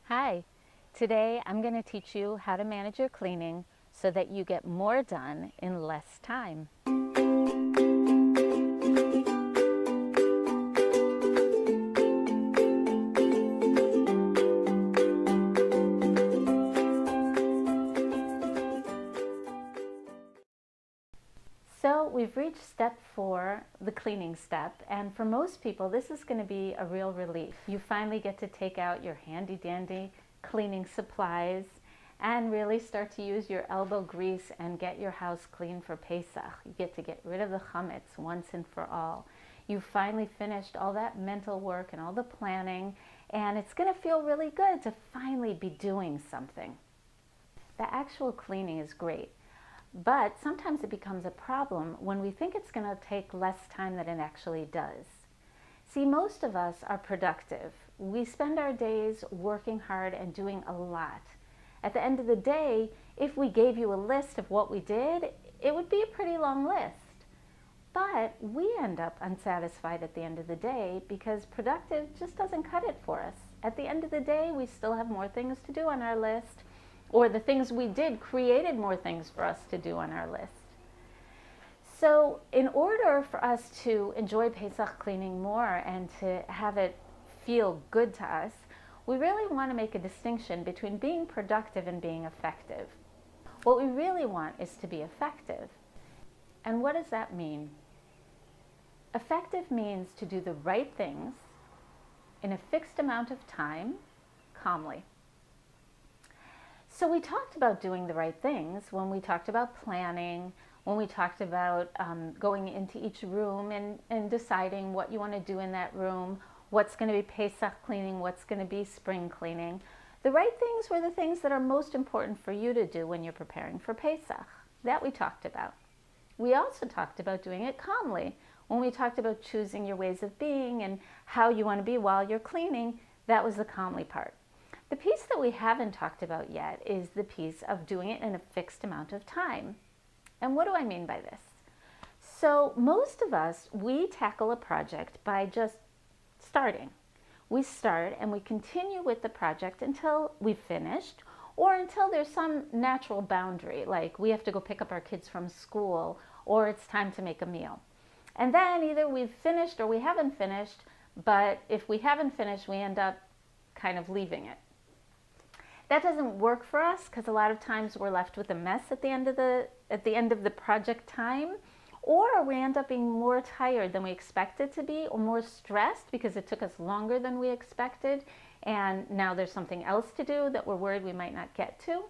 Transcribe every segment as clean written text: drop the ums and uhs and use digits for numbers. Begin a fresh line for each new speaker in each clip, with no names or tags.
Hi, today I'm going to teach you how to manage your cleaning so that you get more done in less time. So we've reached step 4, the cleaning step, and for most people this is going to be a real relief. You finally get to take out your handy dandy cleaning supplies and really start to use your elbow grease and get your house clean for Pesach. You get to get rid of the chametz once and for all. You finally finished all that mental work and all the planning, and it's going to feel really good to finally be doing something. The actual cleaning is great. But sometimes it becomes a problem when we think it's going to take less time than it actually does. See, most of us are productive. We spend our days working hard and doing a lot. At the end of the day, if we gave you a list of what we did, it would be a pretty long list. But we end up unsatisfied at the end of the day because productive just doesn't cut it for us. At the end of the day, we still have more things to do on our list, or the things we did created more things for us to do on our list. So in order for us to enjoy Pesach cleaning more and to have it feel good to us, we really want to make a distinction between being productive and being effective. What we really want is to be effective. And what does that mean? Effective means to do the right things in a fixed amount of time, calmly. So we talked about doing the right things when we talked about planning, when we talked about going into each room and deciding what you want to do in that room, what's going to be Pesach cleaning, what's going to be spring cleaning. The right things were the things that are most important for you to do when you're preparing for Pesach. That we talked about. We also talked about doing it calmly. When we talked about choosing your ways of being and how you want to be while you're cleaning, that was the calmly part. The piece that we haven't talked about yet is the piece of doing it in a fixed amount of time. And what do I mean by this? So most of us, we tackle a project by just starting. We start and we continue with the project until we've finished or until there's some natural boundary, like we have to go pick up our kids from school or it's time to make a meal. And then either we've finished or we haven't finished, but if we haven't finished, we end up kind of leaving it. That doesn't work for us because a lot of times we're left with a mess at the end of the project time, or we end up being more tired than we expected to be, or more stressed because it took us longer than we expected, and now there's something else to do that we're worried we might not get to.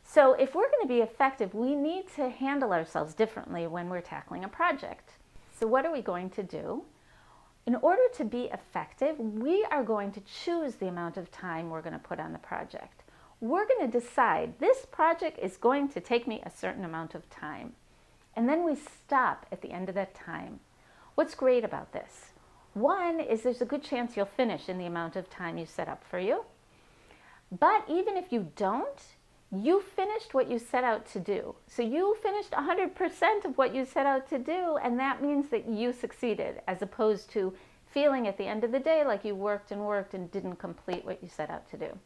So if we're going to be effective, we need to handle ourselves differently when we're tackling a project. So what are we going to do? In order to be effective, we are going to choose the amount of time we're going to put on the project. We're going to decide this project is going to take me a certain amount of time. And then we stop at the end of that time. What's great about this? One is there's a good chance you'll finish in the amount of time you set up for you. But even if you don't, you finished what you set out to do. So you finished 100% of what you set out to do, and that means that you succeeded, as opposed to feeling at the end of the day like you worked and didn't complete what you set out to do.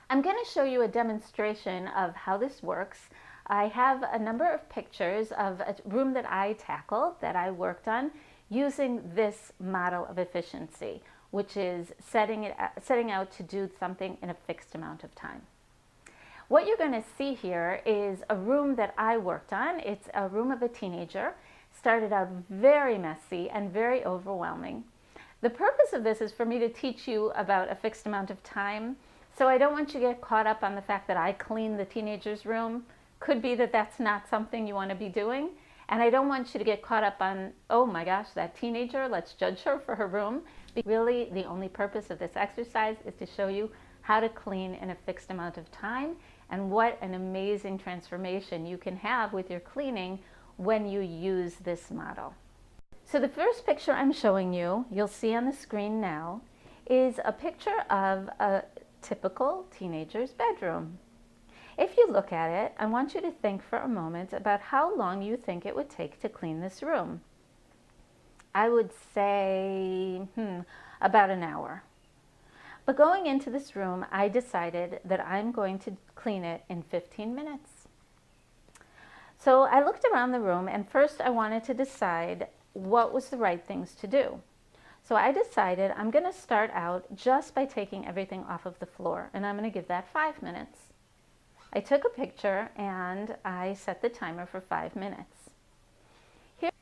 I'm going to show you a demonstration of how this works. I have a number of pictures of a room that I tackled, that I worked on, using this model of efficiency, which is setting out to do something in a fixed amount of time. What you're going to see here is a room that I worked on. It's a room of a teenager. Started out very messy and very overwhelming. The purpose of this is for me to teach you about a fixed amount of time. So I don't want you to get caught up on the fact that I cleaned the teenager's room. Could be that that's not something you want to be doing. And I don't want you to get caught up on, oh my gosh, that teenager, let's judge her for her room. Really, the only purpose of this exercise is to show you how to clean in a fixed amount of time and what an amazing transformation you can have with your cleaning when you use this model. So the first picture I'm showing you, you'll see on the screen now, is a picture of a typical teenager's bedroom. If you look at it, I want you to think for a moment about how long you think it would take to clean this room. I would say about an hour. But going into this room, I decided that I'm going to clean it in 15 minutes. So I looked around the room, and first I wanted to decide what was the right things to do. So I decided I'm going to start out just by taking everything off of the floor, and I'm going to give that 5 minutes. I took a picture and I set the timer for 5 minutes.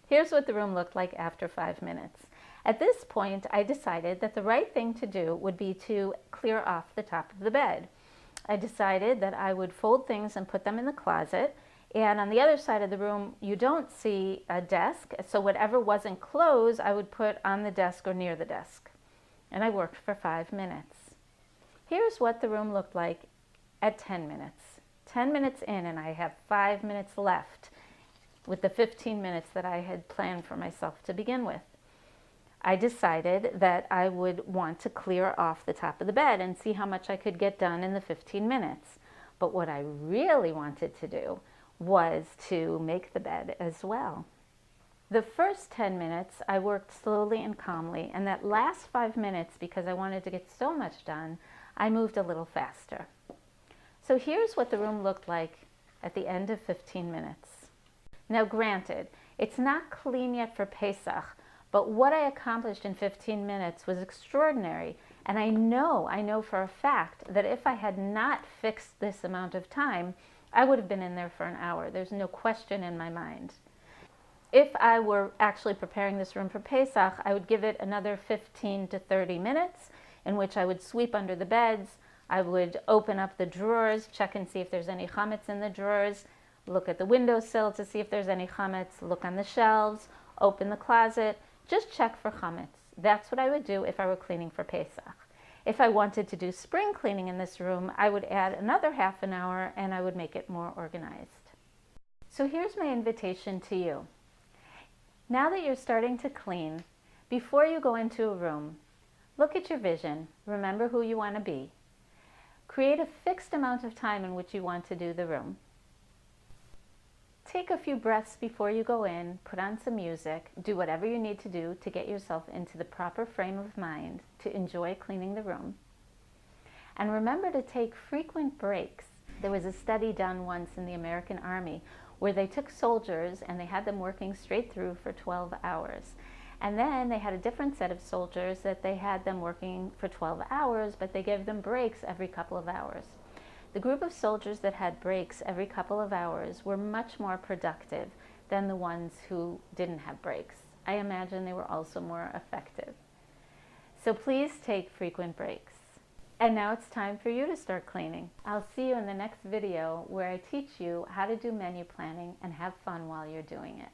Here's what the room looked like after 5 minutes. At this point, I decided that the right thing to do would be to clear off the top of the bed. I decided that I would fold things and put them in the closet. And on the other side of the room, you don't see a desk. So whatever wasn't clothes, I would put on the desk or near the desk. And I worked for 5 minutes. Here's what the room looked like at 10 minutes. 10 minutes in, and I have 5 minutes left with the 15 minutes that I had planned for myself to begin with. I decided that I would want to clear off the top of the bed and see how much I could get done in the 15 minutes. But what I really wanted to do was to make the bed as well. The first 10 minutes I worked slowly and calmly, and that last 5 minutes, because I wanted to get so much done, I moved a little faster. So here's what the room looked like at the end of 15 minutes. Now granted, it's not clean yet for Pesach, but what I accomplished in 15 minutes was extraordinary. And I know for a fact that if I had not fixed this amount of time, I would have been in there for an hour. There's no question in my mind. If I were actually preparing this room for Pesach, I would give it another 15 to 30 minutes in which I would sweep under the beds. I would open up the drawers, check and see if there's any chametz in the drawers, look at the windowsill to see if there's any chametz, look on the shelves, open the closet, just check for chametz. That's what I would do if I were cleaning for Pesach. If I wanted to do spring cleaning in this room, I would add another half an hour and I would make it more organized. So here's my invitation to you. Now that you're starting to clean, before you go into a room, look at your vision. Remember who you want to be. Create a fixed amount of time in which you want to do the room. Take a few breaths before you go in, put on some music, do whatever you need to do to get yourself into the proper frame of mind to enjoy cleaning the room. And remember to take frequent breaks. There was a study done once in the American Army where they took soldiers and they had them working straight through for 12 hours. And then they had a different set of soldiers that they had them working for 12 hours, but they gave them breaks every couple of hours. The group of soldiers that had breaks every couple of hours were much more productive than the ones who didn't have breaks. I imagine they were also more effective. So please take frequent breaks. And now it's time for you to start cleaning. I'll see you in the next video where I teach you how to do menu planning and have fun while you're doing it.